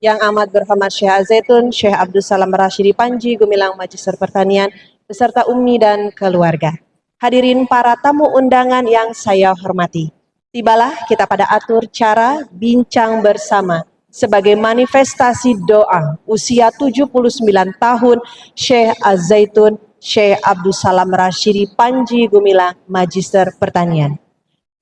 Yang amat berhormat Syekh Al-Zaitun, Syekh Abdul Salam Rashidi Panji, Gumilang Magister Pertanian, beserta Umi dan keluarga. Hadirin para tamu undangan yang saya hormati. Tibalah kita pada atur cara bincang bersama sebagai manifestasi doa usia 79 tahun Syekh Al-Zaitun, Syekh Abdul Salam Rashidi Panji, Gumilang Magister Pertanian.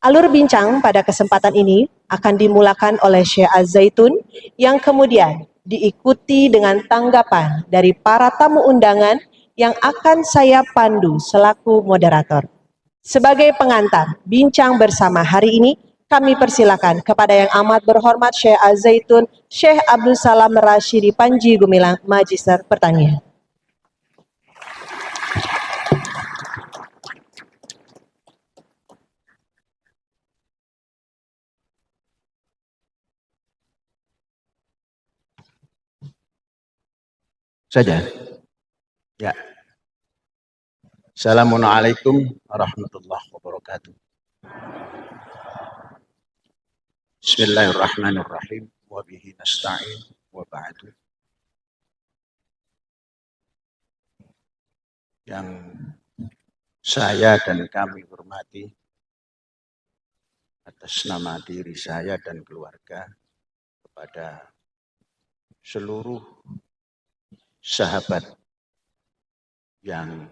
Alur bincang pada kesempatan ini akan dimulakan oleh Syekh Al-Zaitun yang kemudian diikuti dengan tanggapan dari para tamu undangan yang akan saya pandu selaku moderator. Sebagai pengantar bincang bersama hari ini, kami persilakan kepada yang amat berhormat Syekh Al-Zaitun, Syekh Abdul Salam Rashidi Panji, Gumilang Magister Pertanian. Saja. Ya. Assalamualaikum warahmatullahi wabarakatuh. Bismillahirrahmanirrahim. Wa bihi nasta'in wa ba'du. Yang saya dan kami hormati atas nama diri saya dan keluarga kepada seluruh sahabat yang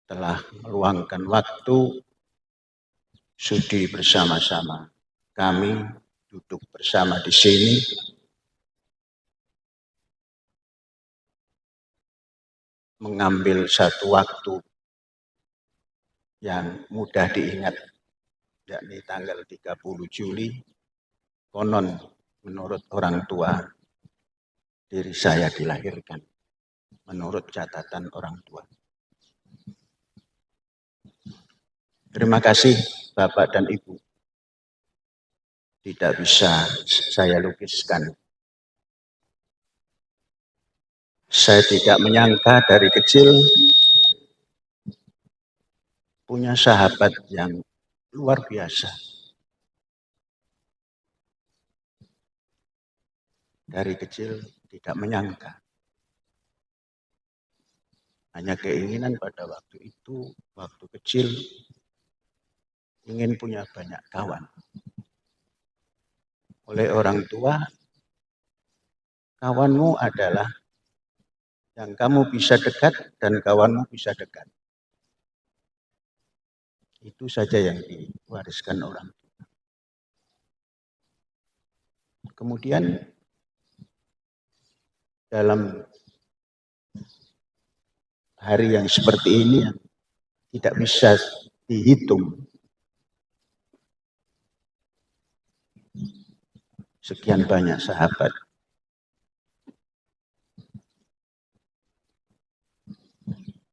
telah meluangkan waktu sudi bersama-sama kami duduk bersama di sini mengambil satu waktu yang mudah diingat, yakni tanggal 30 Juli, konon menurut orang tua diri saya dilahirkan, menurut catatan orang tua. Terima kasih Bapak dan Ibu. Tidak bisa saya lukiskan. Saya tidak menyangka dari kecil punya sahabat yang luar biasa. Dari kecil tidak menyangka. Hanya keinginan pada waktu itu, waktu kecil, ingin punya banyak kawan. Oleh orang tua, kawanmu adalah yang kamu bisa dekat dan kawanmu bisa dekat. Itu saja yang diwariskan orang tua. Kemudian dalam hari yang seperti ini yang tidak bisa dihitung, sekian banyak sahabat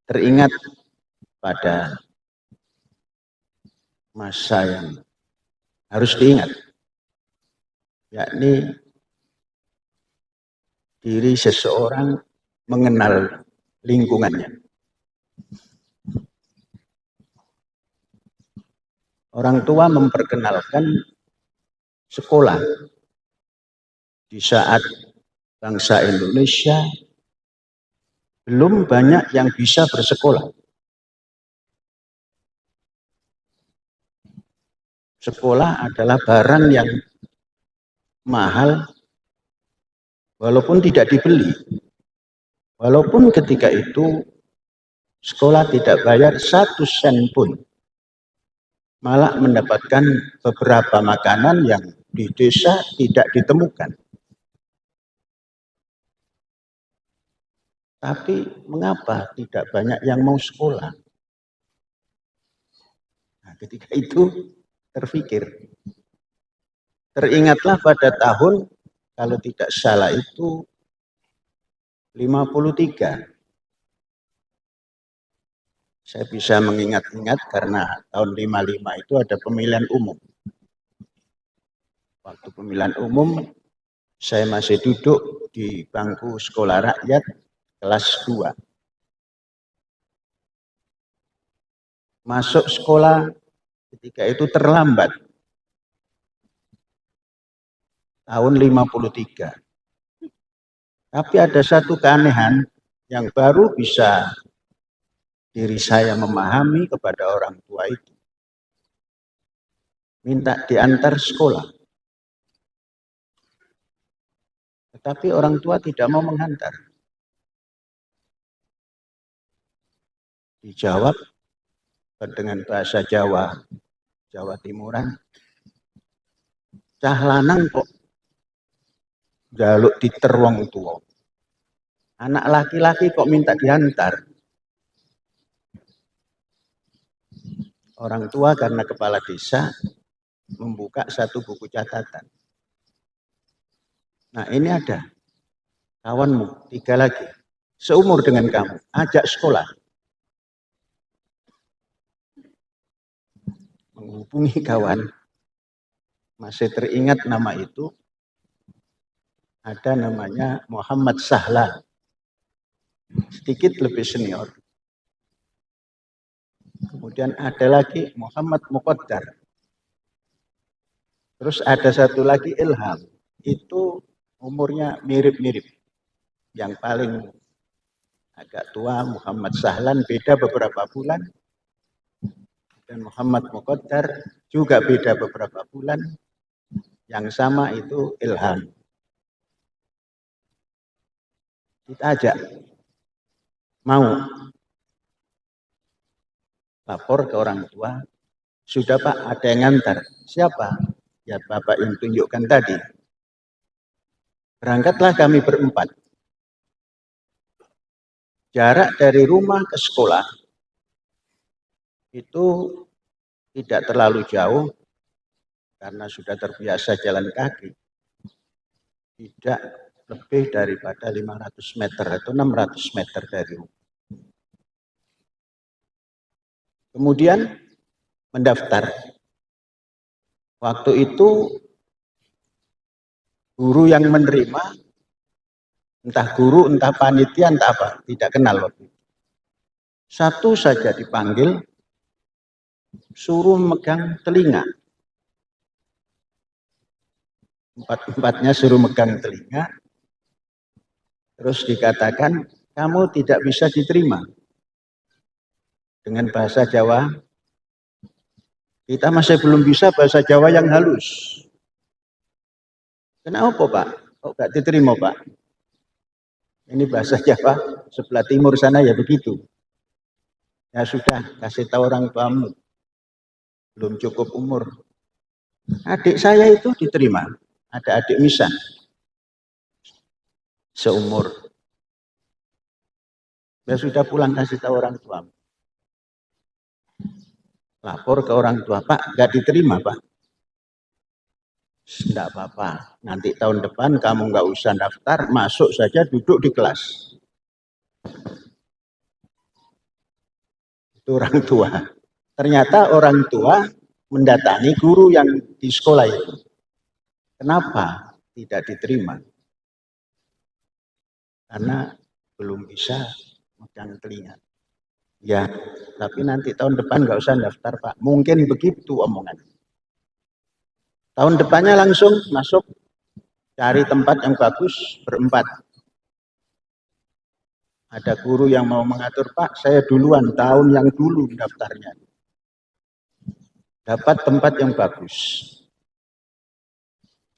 teringat pada masa yang harus diingat, yakni diri seseorang mengenal lingkungannya. Orang tua memperkenalkan sekolah di saat bangsa Indonesia belum banyak yang bisa bersekolah. Sekolah adalah barang yang mahal walaupun tidak dibeli. Walaupun ketika itu sekolah tidak bayar 1 sen pun. Malah mendapatkan beberapa makanan yang di desa tidak ditemukan. Tapi mengapa tidak banyak yang mau sekolah? Nah, ketika itu terpikir. Teringatlah pada tahun, kalau tidak salah itu 53. Saya bisa mengingat-ingat karena tahun 55 itu ada pemilihan umum. Waktu pemilihan umum, saya masih duduk di bangku sekolah rakyat kelas 2. Masuk sekolah ketika itu terlambat. Tahun 53. Tapi ada satu keanehan yang baru bisa diri saya memahami kepada orang tua itu. Minta diantar sekolah. Tetapi orang tua tidak mau menghantar. Dijawab dengan bahasa Jawa, Jawa Timuran. Cah lanang kok jaluk diter wong tua. Anak laki-laki kok minta diantar. Orang tua karena kepala desa membuka satu buku catatan. Nah ini ada kawanmu, 3 lagi, seumur dengan kamu, ajak sekolah. Menghubungi kawan, masih teringat nama itu, ada namanya Muhammad Sahlan, sedikit lebih senior. Kemudian ada lagi Muhammad Muqaddar. Terus ada satu lagi Ilham, itu umurnya mirip-mirip. Yang paling agak tua Muhammad Sahlan, beda beberapa bulan. Dan Muhammad Muqaddar juga beda beberapa bulan. Yang sama itu Ilham. Kita ajak, mau lapor ke orang tua, sudah Pak ada yang ngantar. Siapa? Ya Bapak yang tunjukkan tadi. Berangkatlah kami berempat. Jarak dari rumah ke sekolah itu tidak terlalu jauh karena sudah terbiasa jalan kaki. Tidak lebih daripada 500 meter atau 600 meter dari rumah. Kemudian mendaftar. Waktu itu guru yang menerima, entah guru, entah panitia, entah apa, tidak kenal waktu itu. Satu saja dipanggil, suruh megang telinga. Empat-empatnya suruh megang telinga, terus dikatakan, kamu tidak bisa diterima. Dengan bahasa Jawa, kita masih belum bisa bahasa Jawa yang halus. Kenapa Pak? Kok gak diterima Pak? Ini bahasa Jawa, sebelah timur sana ya begitu. Ya sudah, kasih tahu orang tuamu. Belum cukup umur. Adik saya itu diterima. Ada adik Misan. Seumur. Ya sudah pulang kasih tahu orang tuamu. Lapor ke orang tua, Pak, gak diterima Pak. Tidak apa-apa, nanti tahun depan kamu nggak usah daftar, masuk saja duduk di kelas. Itu orang tua. Ternyata orang tua mendatangi guru yang di sekolah itu. Kenapa tidak diterima? Karena belum bisa megang telinga. Ya, tapi nanti tahun depan nggak usah daftar Pak. Mungkin begitu omongan. Tahun depannya langsung masuk, cari tempat yang bagus, berempat. Ada guru yang mau mengatur, Pak, saya duluan, tahun yang dulu daftarnya. Dapat tempat yang bagus.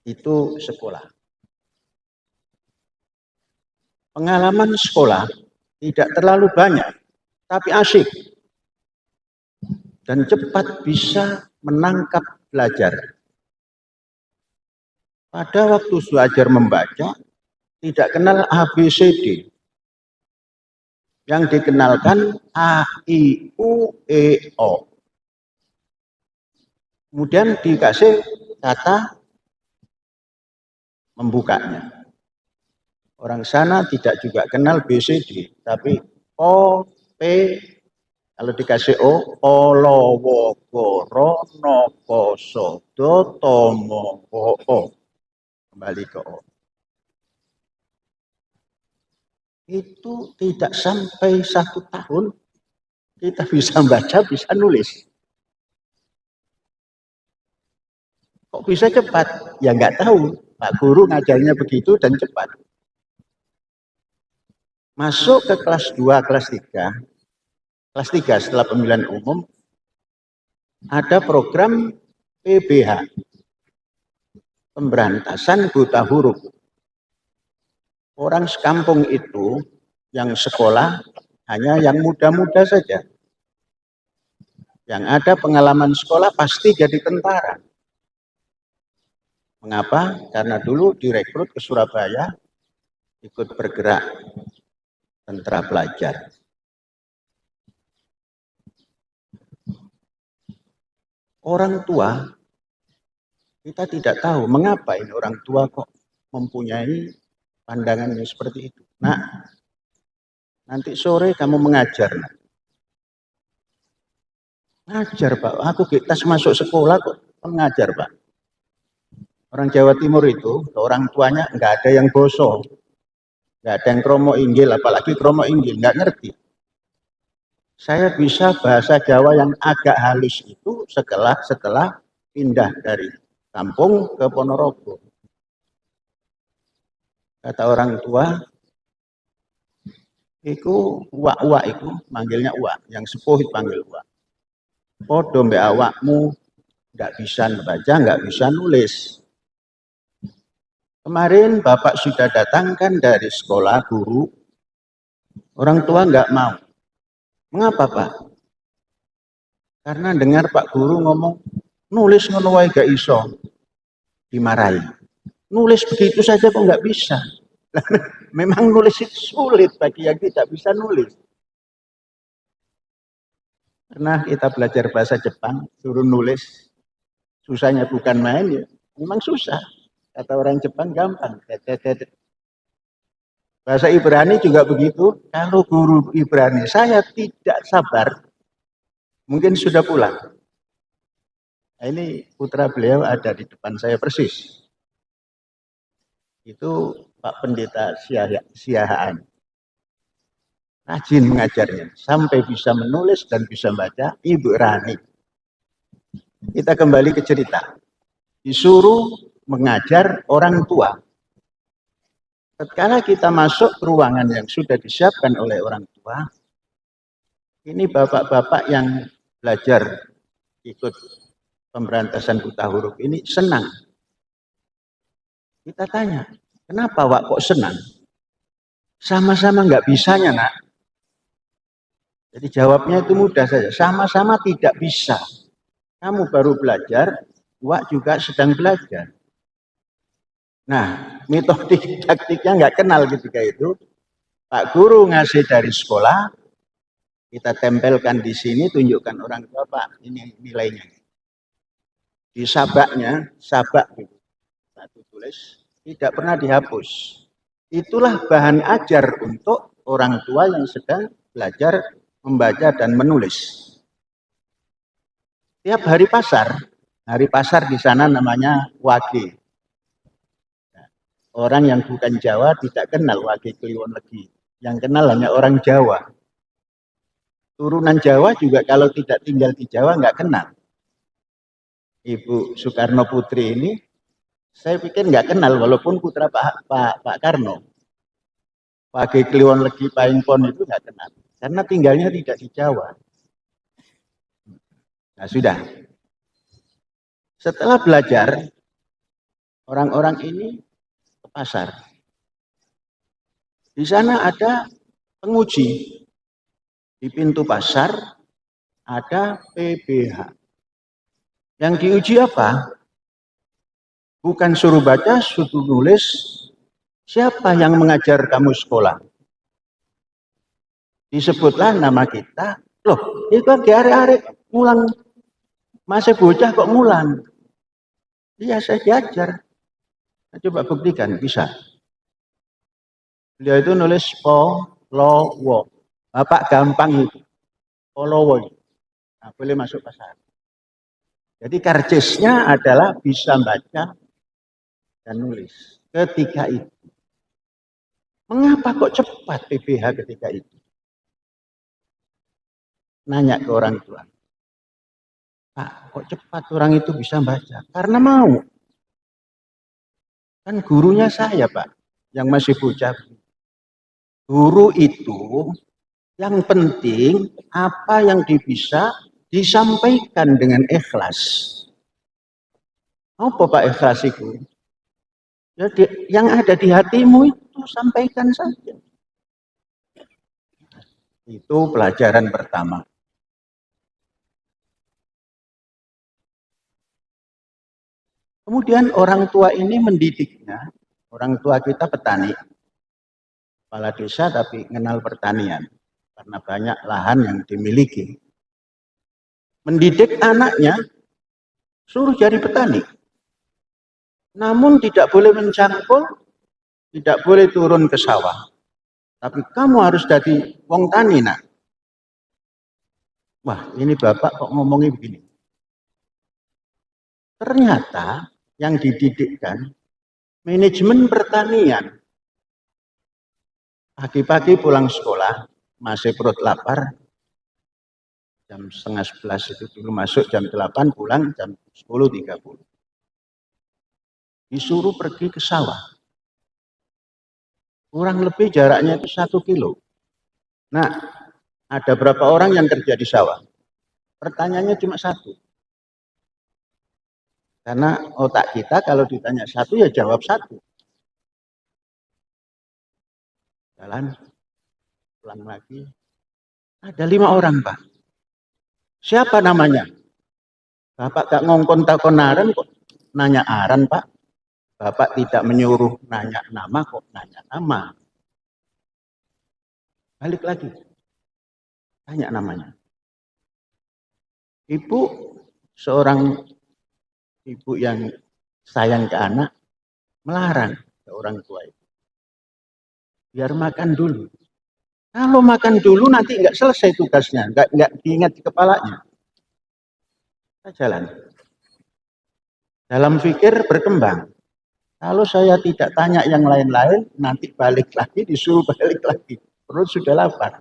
Itu sekolah. Pengalaman sekolah tidak terlalu banyak, tapi asyik. Dan cepat bisa menangkap belajar. Pada waktu belajar membaca, tidak kenal ABCD. Yang dikenalkan A, I, U, E, O. Kemudian dikasih kata membukanya. Orang sana tidak juga kenal BCD, tapi O, P, kalau dikasih O, Olo, Wogo, Rono, Koso, Do, Tomo, O. Kembali ke O. Itu tidak sampai 1 tahun, kita bisa baca, bisa nulis. Kok bisa cepat? Ya nggak tahu. Pak Guru ngajarnya begitu dan cepat. Masuk ke kelas 2, kelas 3 setelah pemilihan umum, ada program PBH, pemberantasan buta huruf. Orang sekampung itu yang sekolah hanya yang muda-muda saja. Yang ada pengalaman sekolah pasti jadi tentara. Mengapa? Karena dulu direkrut ke Surabaya, ikut bergerak tentara pelajar. Orang tua, kita tidak tahu mengapa ini orang tua kok mempunyai pandangan yang seperti itu. Nah, nanti sore kamu mengajar. Ngajar Pak, aku kita masuk sekolah kok mengajar Pak. Orang Jawa Timur itu, orang tuanya nggak ada yang bosok, nggak ada yang kromo inggil, apalagi kromo inggil, nggak ngerti. Saya bisa bahasa Jawa yang agak halus itu setelah pindah dari kampung ke Ponorogo. Kata orang tua, iku uak iku manggilnya uak, yang sepuh panggil uak. Podo mbek awakmu nggak bisa baca, nggak bisa nulis. Kemarin Bapak sudah datangkan dari sekolah guru, orang tua nggak mau. Mengapa Pak? Karena dengar Pak Guru ngomong, nulis ngono wae gak iso, dimarahi. Nulis begitu saja kok nggak bisa. Memang nulis itu sulit bagi yang tidak bisa nulis. Karena kita belajar bahasa Jepang, suruh nulis, susahnya bukan main ya, memang susah. Kata orang Jepang gampang. Bahasa Ibrani juga begitu. Kalau guru Ibrani saya tidak sabar, mungkin sudah pulang. Nah, ini putra beliau ada di depan saya persis. Itu Pak Pendeta Siahaan. Rajin mengajarnya, sampai bisa menulis dan bisa membaca Ibrani. Kita kembali ke cerita. Disuruh mengajar orang tua. Ketika kita masuk ke ruangan yang sudah disiapkan oleh orang tua, ini bapak-bapak yang belajar ikut pemberantasan buta huruf ini senang. Kita tanya, kenapa Wak kok senang? Sama-sama nggak bisanya nak. Jadi jawabnya itu mudah saja, sama-sama tidak bisa. Kamu baru belajar, Wak juga sedang belajar. Nah, metode taktiknya nggak kenal ketika itu. Pak Guru ngasih dari sekolah, kita tempelkan di sini, tunjukkan orang tua Pak, ini nilainya. Di sabaknya, sabak gitu. Satu tulis, tidak pernah dihapus. Itulah bahan ajar untuk orang tua yang sedang belajar membaca dan menulis. Tiap hari pasar di sana namanya Wage. Orang yang bukan Jawa tidak kenal Wage Kliwon Legi. Yang kenal hanya orang Jawa. Turunan Jawa juga kalau tidak tinggal di Jawa nggak kenal. Ibu Soekarno Putri ini, saya pikir nggak kenal walaupun putra Pak Karno. Wage Kliwon Legi Paingpon itu nggak kenal. Karena tinggalnya tidak di Jawa. Nah sudah. Setelah belajar, orang-orang ini ke pasar. Di sana ada penguji. Di pintu pasar ada PBH. Yang diuji apa? Bukan suruh baca, suruh nulis. Siapa yang mengajar kamu sekolah? Disebutlah nama kita. Loh, itu kan diarek-arek mulang. Masih bocah kok mulang. Iya, saya diajar. Nah, coba buktikan, bisa. Beliau itu nulis Polowo. Bapak gampang itu. Polowo. Nah, boleh masuk pasar. Jadi karcisnya adalah bisa baca dan nulis. Ketika itu. Mengapa kok cepat PBH ketika itu? Nanya ke orang tua. Pak, kok cepat orang itu bisa baca? Karena mau. Kan gurunya saya, Pak, yang masih bocah. Guru itu yang penting apa yang bisa disampaikan dengan ikhlas. Apa Pak ikhlas itu? Jadi yang ada di hatimu itu sampaikan saja. Itu pelajaran pertama. Kemudian orang tua ini mendidiknya. Orang tua kita petani, kepala desa tapi kenal pertanian karena banyak lahan yang dimiliki. Mendidik anaknya suruh jadi petani. Namun tidak boleh mencangkul, tidak boleh turun ke sawah. Tapi kamu harus jadi wong tani, nak. Wah, ini bapak kok ngomongnya begini. Ternyata yang dididikkan manajemen pertanian. Pagi-pagi pulang sekolah, masih perut lapar, jam setengah 11 itu dulu masuk, jam 8 pulang, jam 10.30. Disuruh pergi ke sawah. Kurang lebih jaraknya itu 1 kilo. Nah, ada berapa orang yang kerja di sawah? Pertanyaannya cuma satu. Karena otak kita kalau ditanya satu ya jawab satu. Jalan, pulang lagi. Ada 5 orang, Pak. Siapa namanya? Bapak gak ngongkon takon aran kok nanya aran, Pak. Bapak tidak menyuruh nanya nama kok nanya nama. Balik lagi. Tanya namanya. Ibu, seorang ibu yang sayang ke anak, melarang ke orang tua itu. Biar makan dulu. Kalau makan dulu nanti nggak selesai tugasnya, nggak diingat di kepalanya. Kita jalan. Dalam pikir berkembang. Kalau saya tidak tanya yang lain-lain, nanti balik lagi, disuruh balik lagi. Perut sudah lapar.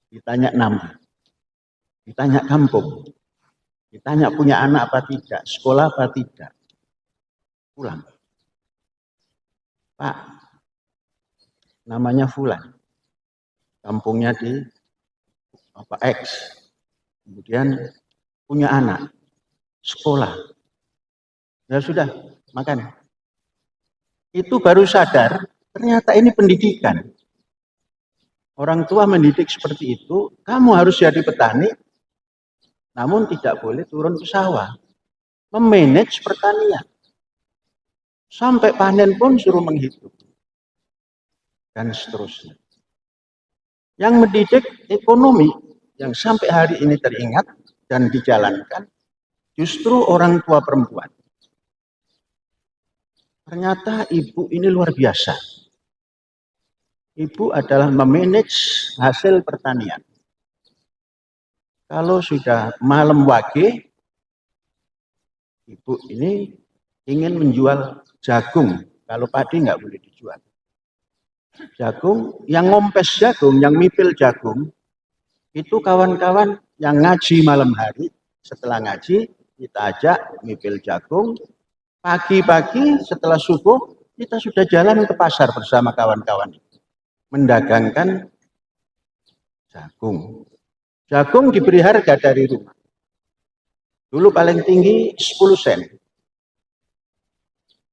Ditanya nama. Ditanya kampung. Ditanya punya anak apa tidak, sekolah apa tidak. Pulang. Pak, namanya Fulan. Kampungnya di X. Kemudian punya anak. Sekolah. Ya sudah, makan. Itu baru sadar, ternyata ini pendidikan. Orang tua mendidik seperti itu, kamu harus jadi petani, namun tidak boleh turun ke sawah. Memanage pertanian. Sampai panen pun suruh menghitung. Dan seterusnya. Yang mendidik ekonomi, yang sampai hari ini teringat dan dijalankan, justru orang tua perempuan. Ternyata ibu ini luar biasa. Ibu adalah memanage hasil pertanian. Kalau sudah malam wage, ibu ini ingin menjual jagung. Kalau padi nggak boleh dijual. Jagung, yang ngompes jagung, yang mipil jagung, itu kawan-kawan yang ngaji malam hari. Setelah ngaji, kita ajak mipil jagung. Pagi-pagi setelah subuh, kita sudah jalan ke pasar bersama kawan-kawan. Mendagangkan jagung. Jagung diberi harga dari rumah. Dulu paling tinggi 10 sen.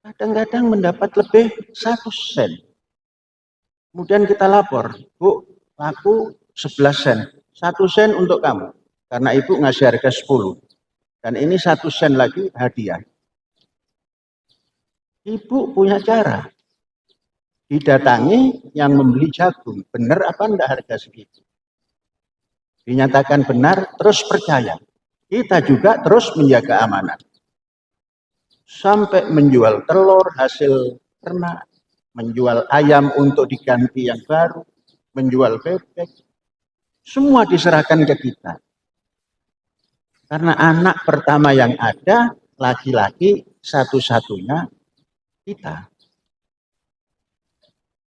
Kadang-kadang mendapat lebih 1 sen. Kemudian kita lapor, Bu, laku 11 sen. 1 sen untuk kamu. Karena ibu ngasih harga 10. Dan ini 1 sen lagi hadiah. Ibu punya cara. Didatangi yang membeli jagung. Benar apa enggak harga segitu? Dinyatakan benar, terus percaya. Kita juga terus menjaga amanat. Sampai menjual telur hasil ternak, menjual ayam untuk diganti yang baru, menjual bebek. Semua diserahkan ke kita. Karena anak pertama yang ada, laki-laki satu-satunya kita.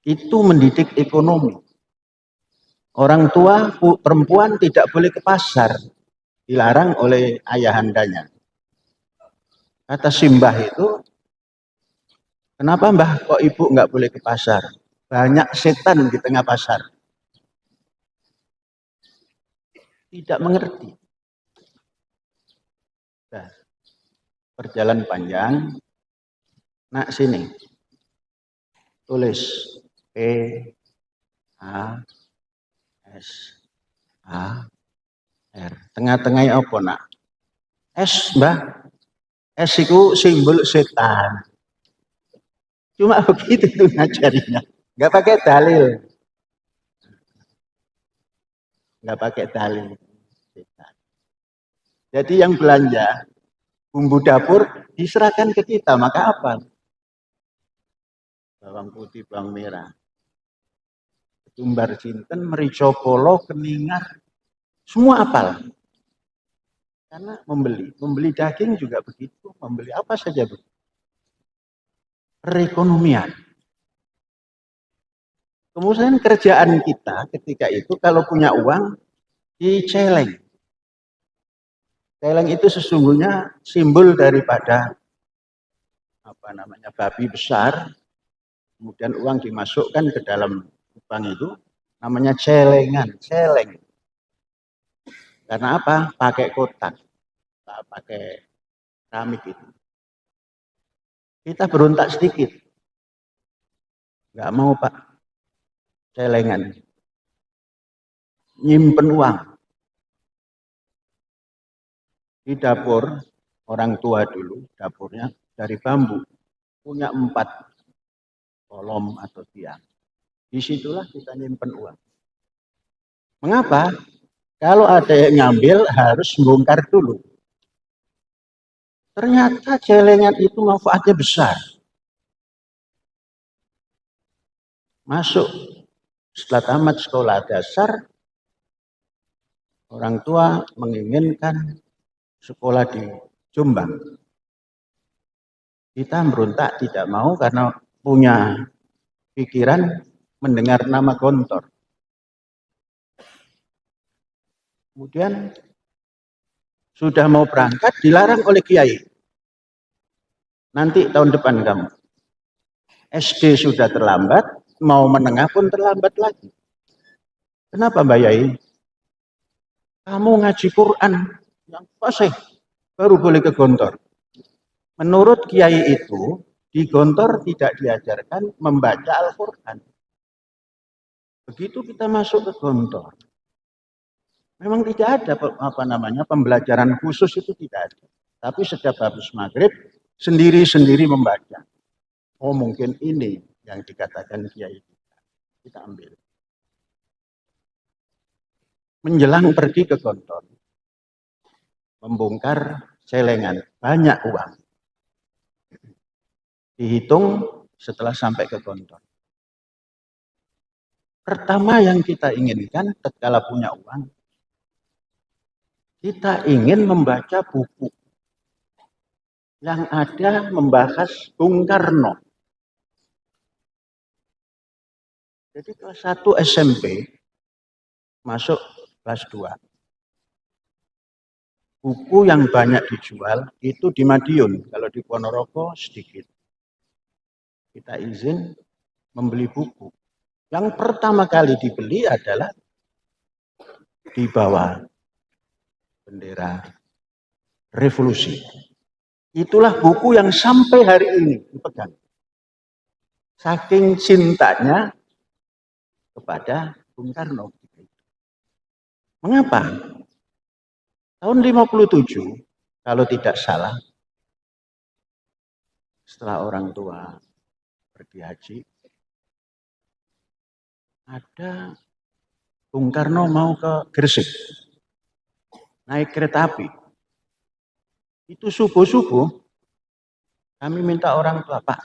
Itu mendidik ekonomi. Orang tua perempuan tidak boleh ke pasar, dilarang oleh ayahandanya. Kata Simbah itu, kenapa Mbah kok ibu nggak boleh ke pasar? banyak setan di tengah pasar. Tidak mengerti. Nah, perjalanan panjang, nak sini, tulis P A S A R. Tengah-tengahnya apa nak? S, mbah. S itu simbol setan. Cuma begitu tuh ngajarinya. Nggak pakai dalil. Nggak pakai dalil. Setan. Jadi yang belanja bumbu dapur diserahkan ke kita. Maka apa? Bawang putih, bawang merah. Tumbar jinten, merica polo, keningar. Semua apal. Karena membeli daging juga begitu, membeli apa saja begitu. Perekonomian. Kemudian kerjaan kita ketika itu kalau punya uang diceleng. Celeng itu sesungguhnya simbol daripada babi besar. Kemudian uang dimasukkan ke dalam lubang itu, namanya celengan, celeng. Karena apa? Pakai kotak, pakai keramik itu. Kita berontak sedikit. Nggak mau Pak, celengan. Nyimpen uang. Di dapur, orang tua dulu, dapurnya dari bambu. Punya 4 kolom atau tiang. Disitulah kita nyimpen uang. Mengapa? Kalau ada yang ngambil harus bongkar dulu. Ternyata celengan itu manfaatnya besar. Masuk setelah tamat sekolah dasar, orang tua menginginkan sekolah di Jombang. Kita berontak tidak mau karena punya pikiran mendengar nama Gontor. Kemudian sudah mau berangkat dilarang oleh kiai. Nanti tahun depan kamu. SD sudah terlambat, mau menengah pun terlambat lagi. Kenapa Mbak Yai? Kamu ngaji Quran yang fasih, baru boleh ke Gontor. Menurut kiai itu, di Gontor tidak diajarkan membaca Al-Quran. Begitu kita masuk ke Gontor, memang tidak ada pembelajaran khusus itu tidak ada. Tapi setiap habis maghrib, sendiri-sendiri membaca. Oh mungkin ini yang dikatakan kiai kita ambil. Menjelang pergi ke Gontor, membongkar celengan, banyak uang. Dihitung setelah sampai ke Gontor. Pertama yang kita inginkan tatkala punya uang, kita ingin membaca buku yang ada membahas Bung Karno. Jadi kelas 1 SMP, masuk kelas 2. Buku yang banyak dijual itu di Madiun, kalau di Ponorogo sedikit. Kita izin membeli buku. Yang pertama kali dibeli adalah di bawah bendera revolusi. Itulah buku yang sampai hari ini dipegang. Saking cintanya kepada Bung Karno. Mengapa? Tahun 57, kalau tidak salah, setelah orang tua pergi haji, ada Bung Karno mau ke Gresik, naik kereta api. Itu subuh-subuh, kami minta orang tua, Pak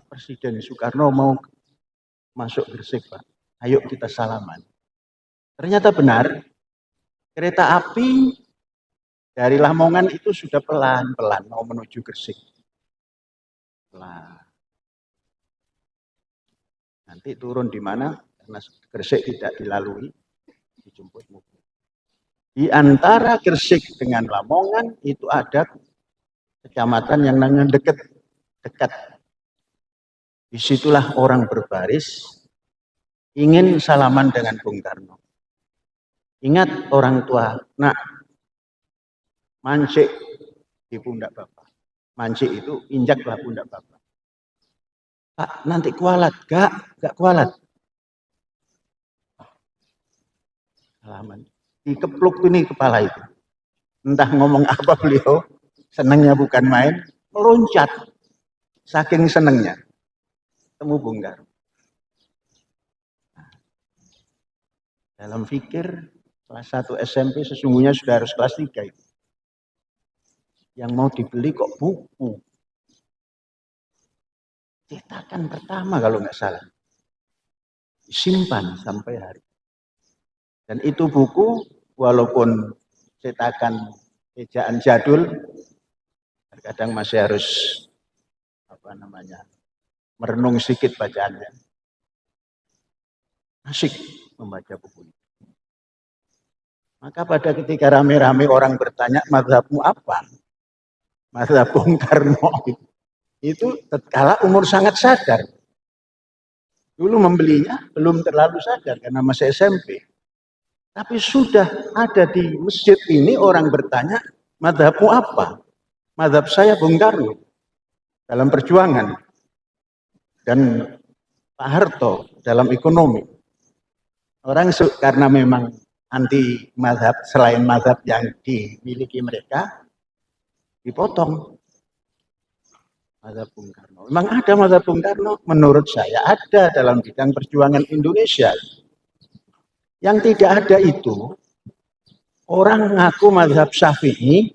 Presiden Soekarno mau masuk Gresik, Pak. Ayo kita salaman. Ternyata benar, kereta api dari Lamongan itu sudah pelan-pelan mau menuju Gresik. Pelan. Nanti turun di mana? Karena Gresik tidak dilalui, dijemput mobil. Di antara Gresik dengan Lamongan itu ada kecamatan yang namanya dekat. Disitulah orang berbaris ingin salaman dengan Bung Karno. Ingat orang tua, nak, mancik di pundak bapak. Mancik itu injaklah pundak bapak. Pak, nanti kualat. Gak kualat. Salaman. Dikepluk ini kepala itu. Entah ngomong apa beliau, senangnya bukan main, meloncat. Saking senangnya. Temu Bung Karno. Dalam fikir, kelas 1 SMP sesungguhnya sudah harus kelas 3 itu. Yang mau dibeli kok buku. Cetakan pertama kalau nggak salah. Disimpan sampai hari. Dan itu buku, walaupun cetakan ejaan jadul, terkadang masih harus merenung sedikit bacaannya. Asik membaca buku ini. Maka pada ketika rame-rame orang bertanya, mazhabmu apa? Mazhab Bung Karno. Itu tatkala umur sangat sadar. Dulu membelinya belum terlalu sadar karena masih SMP. Tapi sudah ada di masjid ini orang bertanya, mazhabmu apa? Mazhab saya Bung Karno dalam perjuangan. Dan Pak Harto dalam ekonomi. Orang karena memang anti mazhab, selain mazhab yang dimiliki mereka, dipotong mazhab Bung Karno. Memang ada mazhab Bung Karno? Menurut saya ada dalam bidang perjuangan Indonesia. Yang tidak ada itu, orang ngaku mazhab Syafi'i,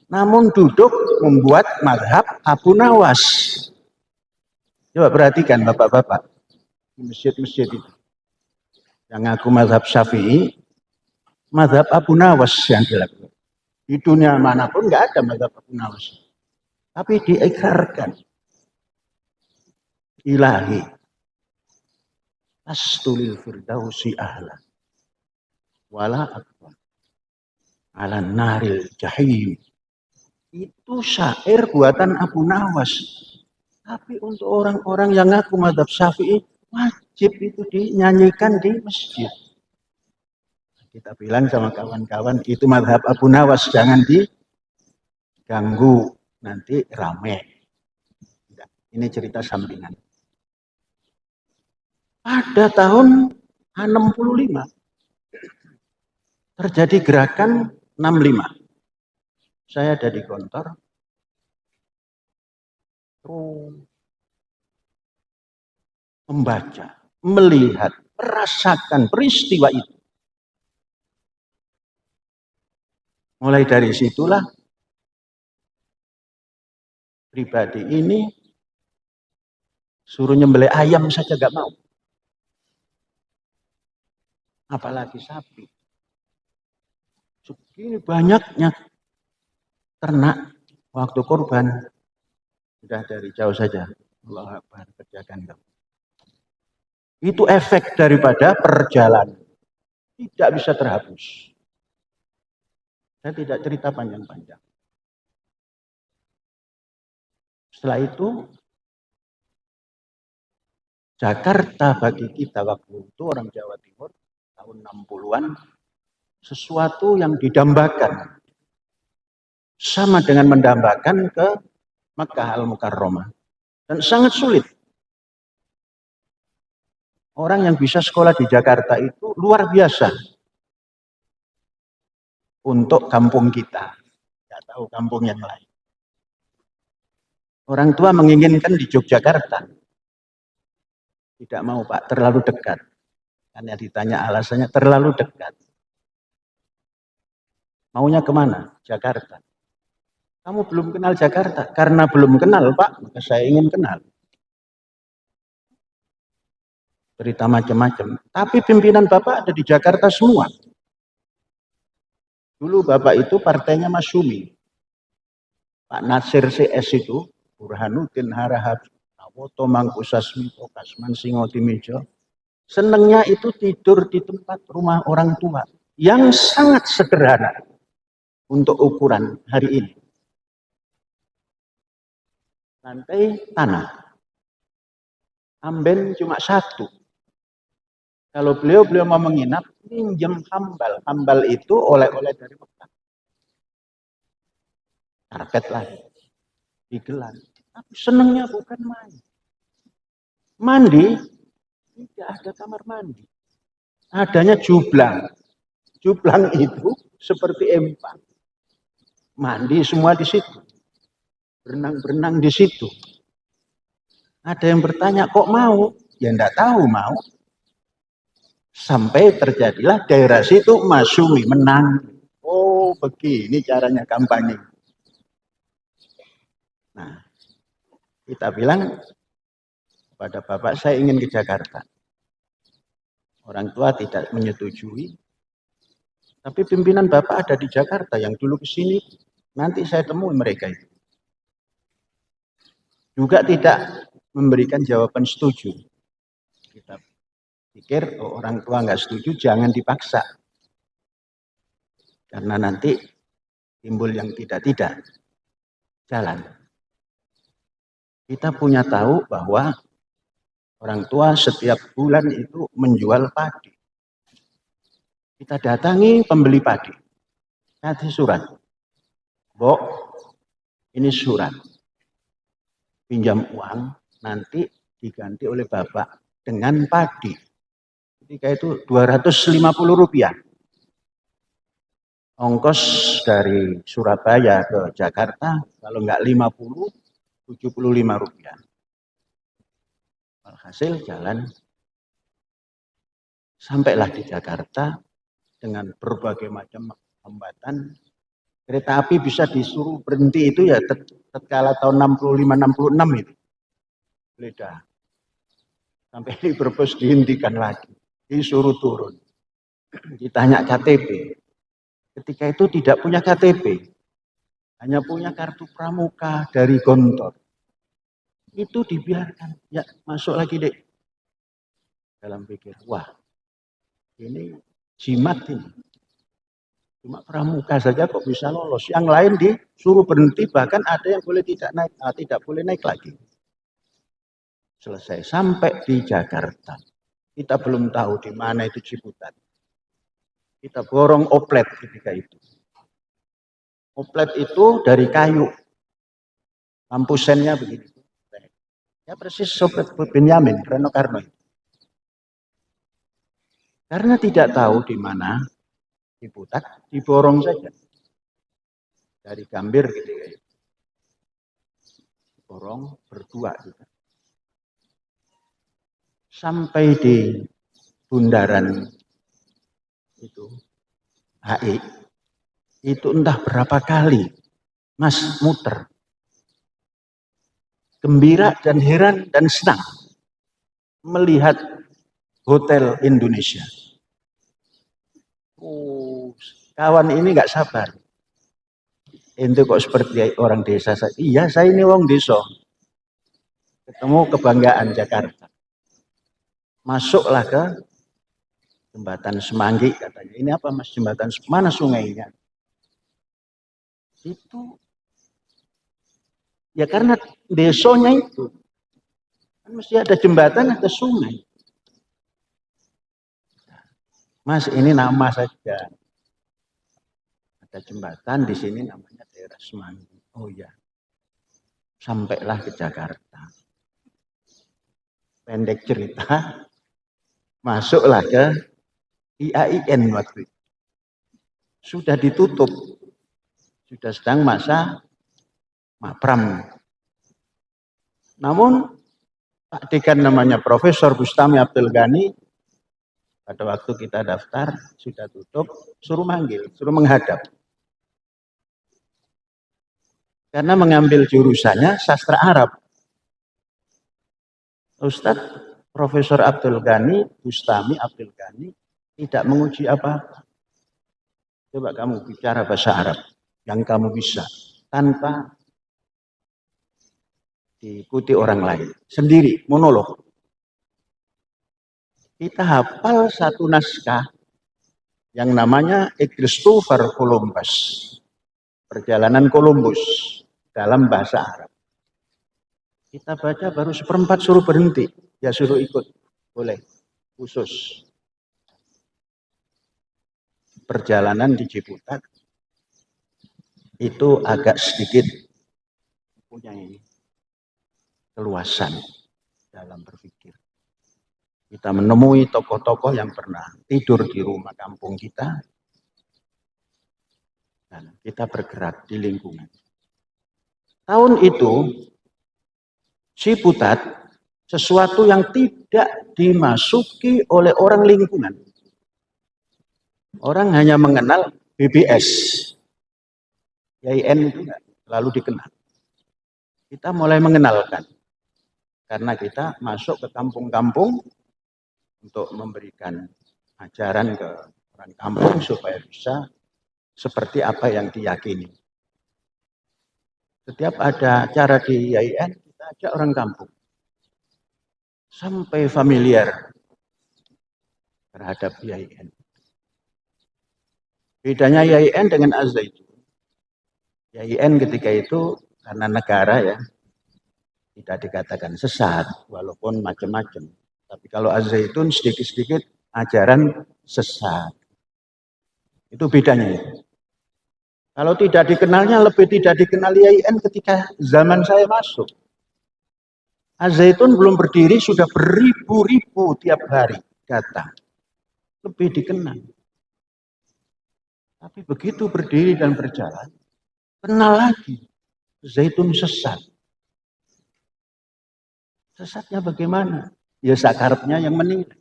namun duduk membuat mazhab Abu Nawas. Coba perhatikan bapak-bapak di masjid-masjid itu. Yang ngaku mazhab Syafi'i, mazhab Abu Nawas yang dilakukan. Di dunia manapun nggak ada mazhab Abu Nawas. Tapi diikrarkan. Ilahi. Astulil firdausi ahla. Wala akbar. Ala naril jahim. Itu syair buatan Abu Nawas. Tapi untuk orang-orang yang ngaku mazhab Syafi'i, wajib itu dinyanyikan di masjid. Kita bilang sama kawan-kawan, itu mazhab Abu Nawas, jangan diganggu, nanti rame. Ini cerita sampingan. Pada tahun 65, terjadi gerakan 65. Saya ada di kantor, membaca, melihat, merasakan peristiwa itu. Mulai dari situlah pribadi ini suruh nyembelih ayam saja gak mau. Apalagi sapi. Segini banyaknya ternak waktu korban. Sudah dari jauh saja. Allah Akbar, kerjakan kamu. Itu efek daripada perjalanan. Tidak bisa terhapus. Saya tidak cerita panjang-panjang. Setelah itu, Jakarta bagi kita waktu itu orang Jawa Timur, tahun 60-an, sesuatu yang didambakan. Sama dengan mendambakan ke Makkah Al-Mukarramah. Dan sangat sulit. Orang yang bisa sekolah di Jakarta itu luar biasa. Untuk kampung kita. Tidak tahu kampung yang lain. Orang tua menginginkan di Yogyakarta. Tidak mau Pak, terlalu dekat. Karena ditanya alasannya terlalu dekat. Maunya kemana? Jakarta. Kamu belum kenal Jakarta? Karena belum kenal Pak, maka saya ingin kenal. Cerita macam-macam. Tapi pimpinan Bapak ada di Jakarta semua. Dulu Bapak itu partainya Masyumi. Pak Nasir CS itu, Burhanuddin Harahap, Awoto Mangkusasmito, Kasman Singotimejo. Senangnya itu tidur di tempat rumah orang tua. Yang sangat sederhana untuk ukuran hari ini. Lantai tanah. Amben cuma satu. Kalau beliau mau menginap, minjem hambal. Hambal itu oleh-oleh dari Mekah. Karpet lagi. Digelar. Tapi senangnya bukan main. Mandi, tidak ada kamar mandi. Adanya jublang. Jublang itu seperti empang. Mandi semua di situ. Berenang-berenang di situ. Ada yang bertanya, kok mau? Ya enggak tahu mau. Sampai terjadilah daerah situ Masyumi menang. Oh, begini caranya kampanye. Nah, kita bilang kepada Bapak, saya ingin ke Jakarta. Orang tua tidak menyetujui. Tapi pimpinan Bapak ada di Jakarta yang dulu ke sini. Nanti saya temui mereka itu. Juga tidak memberikan jawaban setuju. Kita pikir orang tua nggak setuju, jangan dipaksa. Karena nanti timbul yang tidak-tidak. Jalan. Kita punya tahu bahwa orang tua setiap bulan itu menjual padi. Kita datangi pembeli padi. Kasih surat. Bok, ini surat. Pinjam uang, nanti diganti oleh Bapak dengan padi. Ketika itu Rp250. Ongkos dari Surabaya ke Jakarta, kalau nggak 50, Rp75. Alhasil jalan. Sampailah di Jakarta dengan berbagai macam hambatan. Kereta api bisa disuruh berhenti itu ya tatkala tahun 65-66 itu. Beda. Sampai di Brebes dihentikan lagi. Disuruh turun. Ditanya KTP. Ketika itu tidak punya KTP. Hanya punya kartu pramuka dari Gontor. Itu dibiarkan. Ya masuk lagi dek. Dalam pikir, wah ini jimat ini. Cuma pramuka saja kok bisa lolos. Yang lain disuruh berhenti, bahkan ada yang boleh tidak boleh naik lagi. Selesai sampai di Jakarta. Kita belum tahu di mana itu Ciputat. Kita borong oplet ketika itu. Oplet itu dari kayu. Lampu sennya begini. Ya persis oplet Benyamin, Reno Karno. Karena tidak tahu di mana Ciputat, diborong saja. Dari Gambir ketika itu. Borong berdua juga. Sampai di bundaran itu HI, itu entah berapa kali Mas muter. Gembira dan heran dan senang melihat Hotel Indonesia. Kawan ini nggak sabar. Ente kok seperti orang desa? Iya, saya ini wong desa. Ketemu kebanggaan Jakarta. Masuklah ke jembatan Semanggi katanya. Ini apa Mas jembatan? Mana sungainya? Itu ya karena desanya itu kan mesti ada jembatan, ada sungai. Mas ini nama saja. Ada jembatan di sini namanya daerah Semanggi. Oh ya. Sampailah ke Jakarta. Pendek cerita, masuklah ke IAIN waktu itu. Sudah ditutup. Sudah sedang masa Mapram. Namun Pak Dekan namanya Profesor Bustami Abdul Ghani, pada waktu kita daftar sudah tutup, suruh manggil, suruh menghadap. Karena mengambil jurusannya sastra Arab. Ustadz Profesor Abdul Ghani, Bustami Abdul Ghani, tidak menguji apa-apa. Coba kamu bicara bahasa Arab yang kamu bisa tanpa diikuti orang lain. Sendiri, monolog. Kita hafal satu naskah yang namanya Christopher Columbus. Perjalanan Columbus dalam bahasa Arab. Kita baca baru seperempat suruh berhenti. ya suruh ikut, boleh, khusus. Perjalanan di Ciputat itu agak sedikit punya keluasan dalam berpikir. Kita menemui tokoh-tokoh yang pernah tidur di rumah kampung kita, dan kita bergerak di lingkungan. Tahun itu, Ciputat sesuatu yang tidak dimasuki oleh orang lingkungan. Orang hanya mengenal BBS. YIN itu enggak lalu dikenal. Kita mulai mengenalkan. Karena kita masuk ke kampung-kampung untuk memberikan ajaran ke orang kampung supaya bisa seperti apa yang diyakini. Setiap ada acara di YIN, kita ajak orang kampung. Sampai familiar terhadap YIN. Bedanya YIN dengan Az-Zaitun. YIN ketika itu karena negara ya, tidak dikatakan sesat, walaupun macam-macam. Tapi kalau Az-Zaitun sedikit-sedikit ajaran sesat. Itu bedanya. Kalau tidak dikenalnya, lebih tidak dikenal YIN ketika zaman saya masuk. Az-Zaitun belum berdiri, sudah beribu-ribu tiap hari datang. Lebih dikenal. Tapi begitu berdiri dan berjalan, kenal lagi. Zaitun sesat. Sesatnya bagaimana? Ya sakarepnya yang menilai.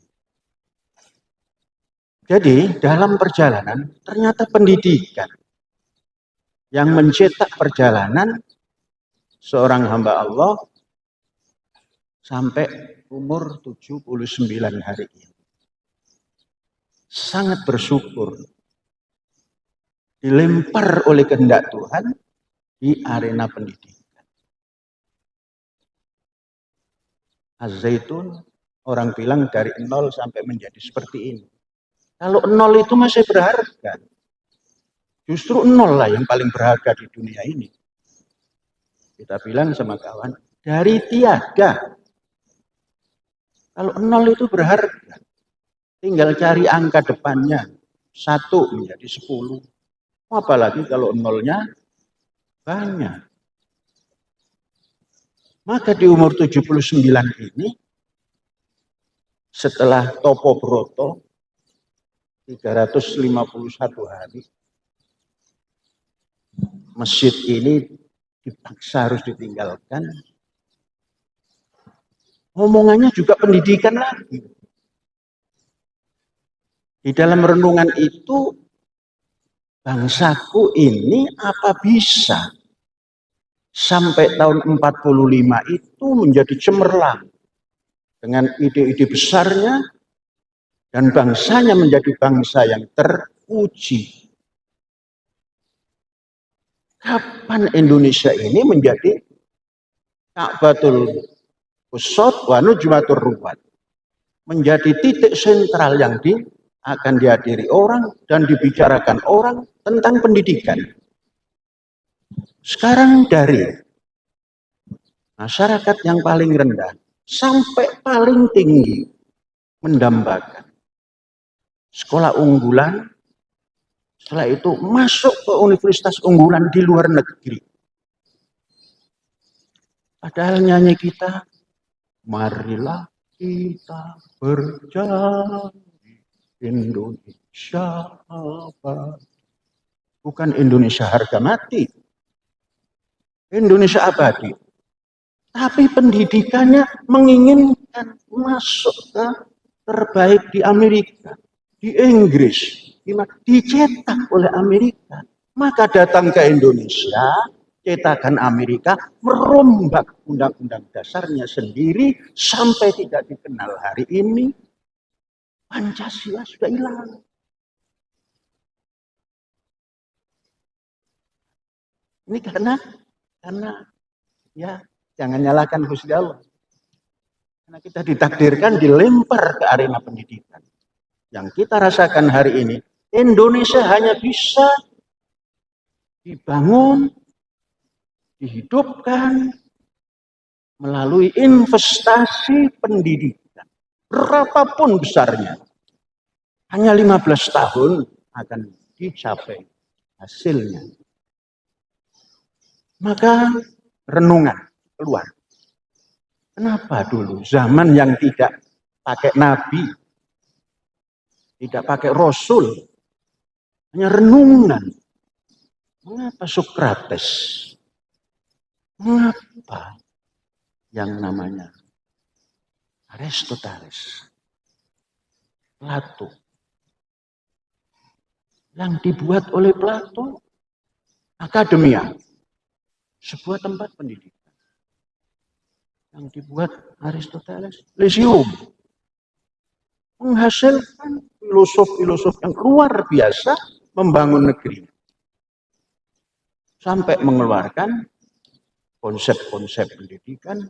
Jadi dalam perjalanan ternyata pendidikan yang mencetak perjalanan seorang hamba Allah sampai umur 79 hari ini. Sangat bersyukur dilempar oleh kehendak Tuhan di arena pendidikan. Az-Zaitun orang bilang dari 0 sampai menjadi seperti ini. Kalau 0 itu masih berharga. Justru 0 lah yang paling berharga di dunia ini. Kita bilang sama kawan, dari tiada. Kalau 0 itu berharga. Tinggal cari angka depannya. 1 menjadi 10. Apalagi kalau 0-nya banyak. Maka di umur 79 ini, setelah Topo Broto, 351 hari, masjid ini dipaksa harus ditinggalkan. Omongannya juga pendidikan lagi. Di dalam renungan itu, bangsaku ini apa bisa sampai tahun 45 itu menjadi cemerlang dengan ide-ide besarnya dan bangsanya menjadi bangsa yang terpuji. Kapan Indonesia ini menjadi Ka'batul Qusad wa Nujmatur Ruwat, menjadi titik sentral yang akan dihadiri orang dan dibicarakan orang tentang pendidikan. Sekarang dari masyarakat yang paling rendah sampai paling tinggi mendambakan sekolah unggulan, setelah itu masuk ke universitas unggulan di luar negeri. Padahal nyanyi kita, marilah kita berjalan Indonesia abadi. Bukan Indonesia harga mati. Indonesia abadi. Tapi pendidikannya menginginkan masuk ke terbaik di Amerika, di Inggris, dicetak oleh Amerika. Maka datang ke Indonesia, cetakan Amerika, merombak undang-undang dasarnya sendiri sampai tidak dikenal hari ini. Pancasila sudah hilang. Ini karena ya jangan nyalakan Gusti Allah. Karena kita ditakdirkan dilempar ke arena pendidikan. Yang kita rasakan hari ini, Indonesia hanya bisa dibangun, dihidupkan melalui investasi pendidikan. Berapapun besarnya, hanya 15 tahun akan dicapai hasilnya. Maka renungan keluar. Kenapa dulu zaman yang tidak pakai nabi, tidak pakai rasul, hanya renungan. Mengapa Sokrates? Mengapa yang namanya Aristoteles, Plato, yang dibuat oleh Plato, akademia, sebuah tempat pendidikan. Yang dibuat Aristoteles, Lyceum, menghasilkan filosof-filosof yang luar biasa membangun negeri. Sampai mengeluarkan konsep-konsep pendidikan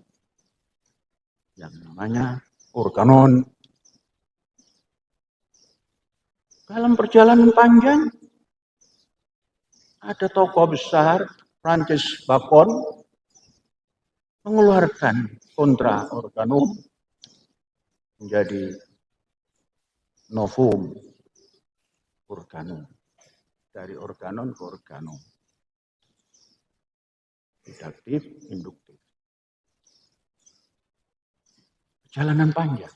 yang namanya organon. Dalam perjalanan panjang, ada tokoh besar, Francis Bacon, mengeluarkan kontra organum menjadi novum organum. Dari organon ke organum. Deduktif, induktif. Perjalanan panjang.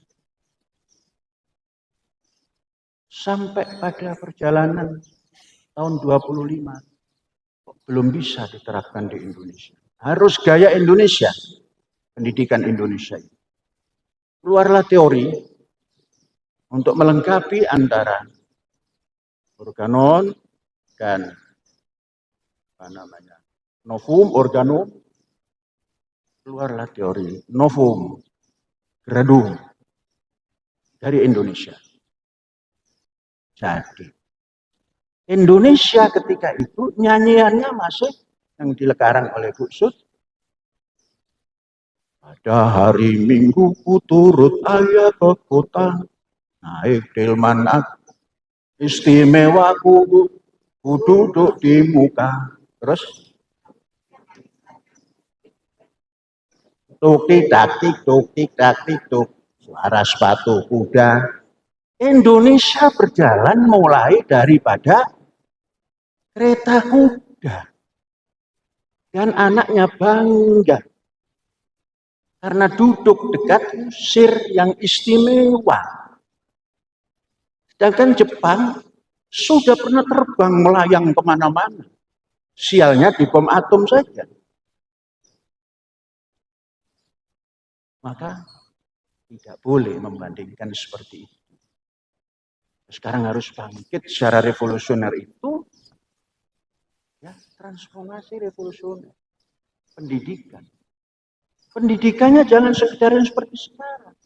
Sampai pada perjalanan tahun 25, belum bisa diterapkan di Indonesia. Harus gaya Indonesia, pendidikan Indonesia. Keluarlah teori untuk melengkapi antara organon dan novum, organum. Keluarlah teori novum, gradum dari Indonesia. Jadi Indonesia ketika itu nyanyiannya masih yang dilekarang oleh Bu Sud. Pada hari Minggu ku turut ayah ke kota, naik delman istimewa ku duduk di muka. Terus tuk tik tak tik tuk, suara sepatu kuda. Indonesia berjalan mulai daripada kereta kuda. Dan anaknya bangga. Karena duduk dekat sir yang istimewa. Sedangkan Jepang sudah pernah terbang melayang kemana-mana. Sialnya di bom atom saja. Maka tidak boleh membandingkan seperti itu. Sekarang harus bangkit secara revolusioner itu. Ya, transformasi revolusioner. Pendidikan. Pendidikannya jangan sekedar yang seperti sekarang.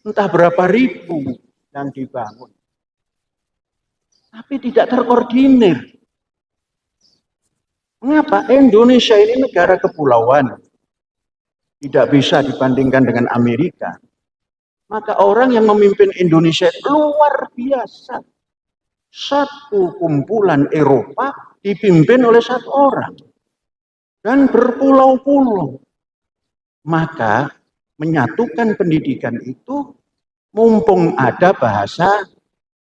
Entah berapa ribu yang dibangun. Tapi tidak terkoordinir. Mengapa? Indonesia ini negara kepulauan. Tidak bisa dibandingkan dengan Amerika. Maka orang yang memimpin Indonesia luar biasa. Satu kumpulan Eropa dipimpin oleh satu orang. Dan berpulau-pulau. Maka menyatukan pendidikan itu mumpung ada bahasa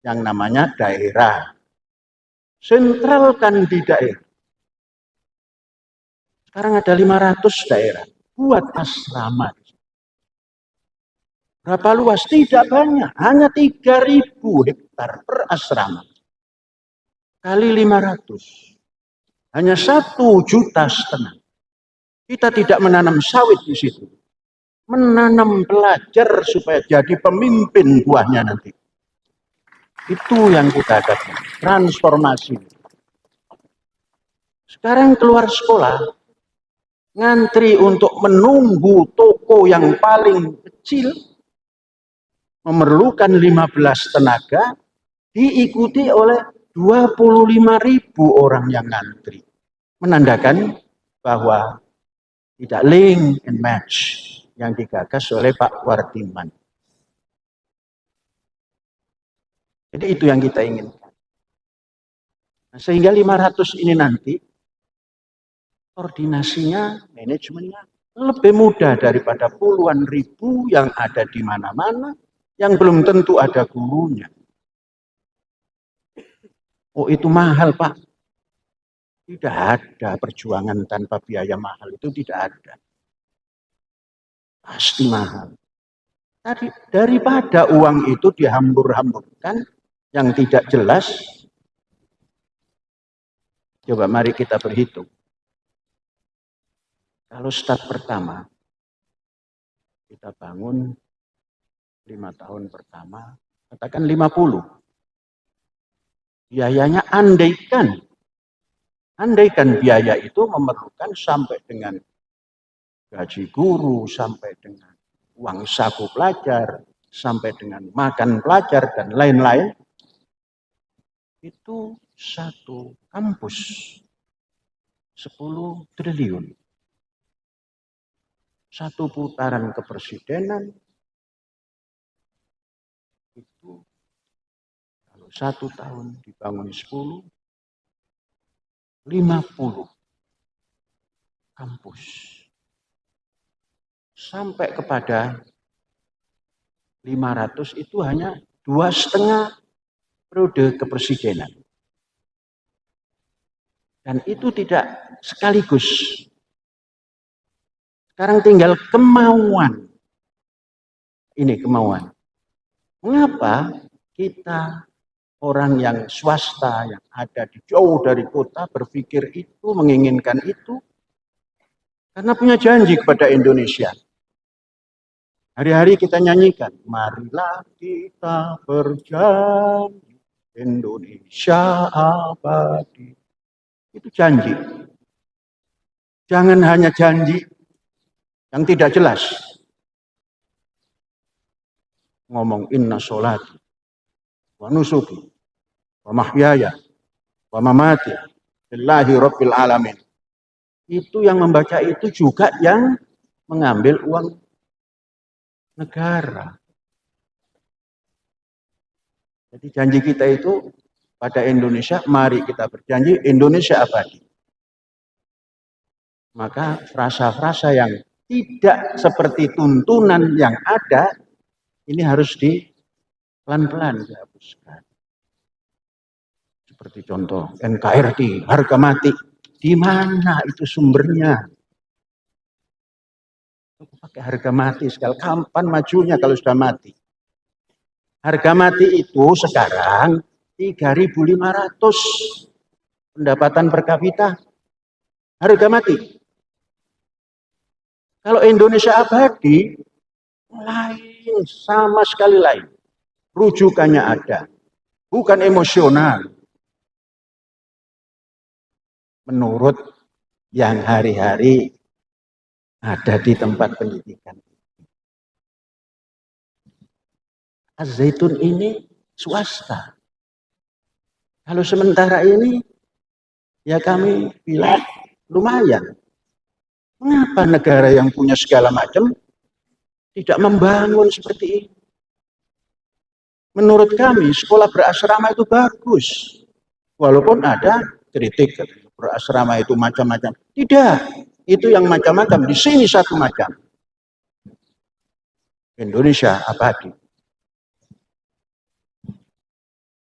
yang namanya daerah. Sentralkan di daerah. Sekarang ada 500 daerah. Buat asrama. Berapa luas? Tidak banyak. Hanya 3.000 hektar per asrama. Kali 500. Hanya 1,5 juta. Kita tidak menanam sawit di situ. Menanam pelajar supaya jadi pemimpin buahnya nanti. Itu yang kita katakan. Transformasi. Sekarang keluar sekolah. Ngantri untuk menunggu toko yang paling kecil. Memerlukan 15 tenaga. Diikuti oleh 25.000 orang yang ngantri. Menandakan bahwa tidak link and match yang digagas oleh Pak Wardiman. Jadi itu yang kita inginkan. Nah, sehingga 500 ini nanti koordinasinya, manajemennya lebih mudah daripada puluhan ribu yang ada di mana-mana, yang belum tentu ada gurunya. Oh, itu mahal, Pak. Tidak ada perjuangan tanpa biaya mahal, itu tidak ada. Pasti mahal. Tadi daripada uang itu dihambur-hamburkan yang tidak jelas, coba mari kita berhitung. Kalau start pertama, kita bangun 5 tahun pertama, katakan 50. Biayanya andaikan biaya itu memerlukan sampai dengan gaji guru, sampai dengan uang saku pelajar, sampai dengan makan pelajar, dan lain-lain, itu satu kampus 10 triliun. Satu putaran kepresidenan itu kalau 1 tahun dibangun 10, 50 kampus. Sampai kepada 500 itu hanya 2,5 periode kepresidenan. Dan itu tidak sekaligus. Sekarang tinggal kemauan. Ini kemauan. Mengapa kita orang yang swasta yang ada di jauh dari kota berpikir itu, menginginkan itu? Karena punya janji kepada Indonesia. Hari-hari kita nyanyikan, marilah kita berjanji, Indonesia abadi. Itu janji. Jangan hanya janji yang tidak jelas. Ngomong inna sholati, wa nusuki, wa mahyaya, wa mamati, lillahi rabbil alamin. Itu yang membaca itu juga yang mengambil uang negara. Jadi janji kita itu pada Indonesia, mari kita berjanji Indonesia abadi. Maka frasa-frasa yang tidak seperti tuntunan yang ada, ini harus pelan-pelan dihapuskan. Seperti contoh NKRI, harga mati. Di mana itu sumbernya? Pakai harga mati sekali. Kapan majunya kalau sudah mati? Harga mati itu sekarang 3.500 pendapatan per kapita. Harga mati. Kalau Indonesia abadi, lain, sama sekali lain. Rujukannya ada. Bukan emosional. Menurut yang hari-hari ada di tempat pendidikan. Az-Zaitun ini swasta. Kalau sementara ini, ya kami bilang lumayan. Mengapa negara yang punya segala macam tidak membangun seperti ini? Menurut kami, sekolah berasrama itu bagus. Walaupun ada kritik, berasrama itu macam-macam. Tidak, itu yang macam-macam. Di sini satu macam. Indonesia abadi.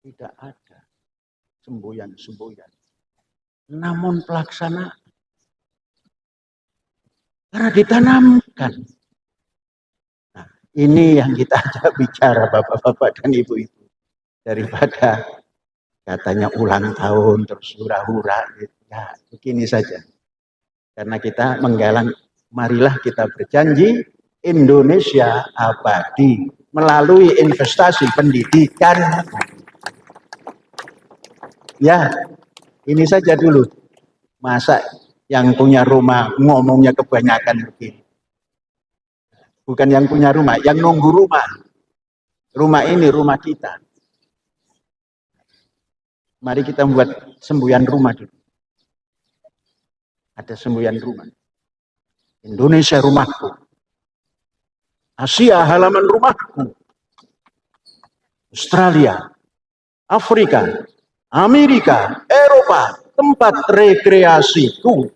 Tidak ada semboyan-semboyan. Namun pelaksanaan. Karena ditanamkan. Nah, ini yang kita ajak bicara bapak-bapak dan ibu-ibu. Daripada katanya ulang tahun terus hura-hura. Ya, begini saja. Karena kita menggalang, marilah kita berjanji Indonesia abadi melalui investasi pendidikan. Ya, ini saja dulu. Masa yang punya rumah ngomongnya kebanyakan begini. Bukan yang punya rumah, yang nunggu rumah. Rumah ini rumah kita. Mari kita membuat semboyan rumah dulu. Ada semboyan rumah. Indonesia rumahku. Asia halaman rumahku. Australia, Afrika, Amerika, Eropa, tempat rekreasiku.